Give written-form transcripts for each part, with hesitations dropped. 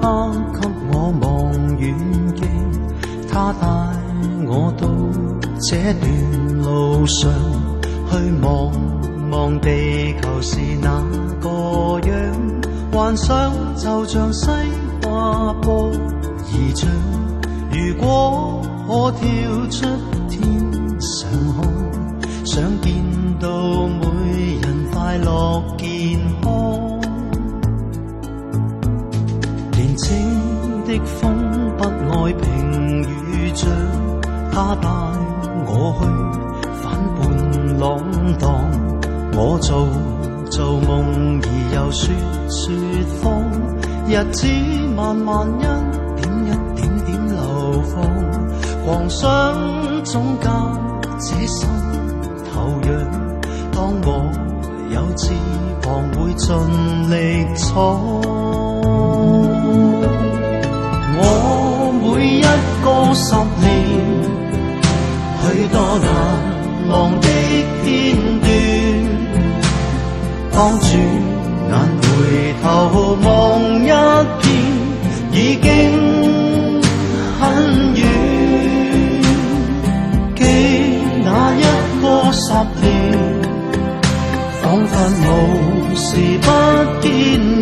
他給我望遠鏡，他帶我到這段路上，去望望地球是那個樣，幻想就像西瓜波兒像，如果可跳出天上看，想見到每人快樂健康。年青的風不愛平雨漲，他帶我去反叛浪蕩，我做夢兒又說謊，日子慢慢一點點流放，狂想總教這心頭癢，當我有翅膀會盡力闖。我每一個10年，許多難忘的片段，當轉眼回頭望一遍，已經很遠。記那一個10年，彷彿無時不見面。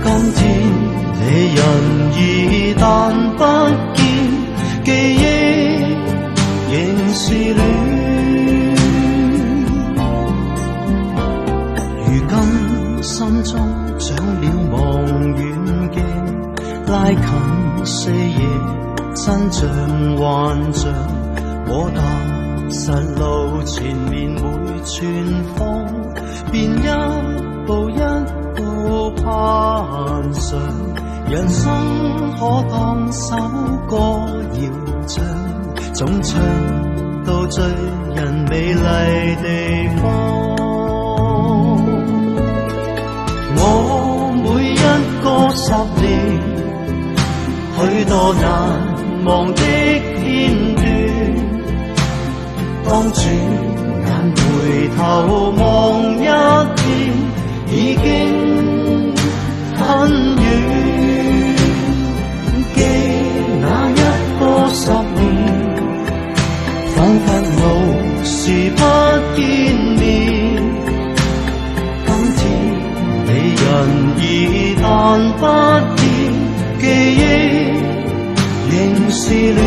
今天你人已但不見，記憶仍是戀。如今心中長了望遠鏡，拉近四野真像幻象，我踏實路前面每寸芳，便一步一步攀上。人生可當首歌謠唱，總唱到最人美麗地方。我每一個10年，許多難忘的片段，當轉眼回頭望一遍，已經很遠。記那一個10年，彷彿無時不見面。今天你人已但不見，記憶仍是戀。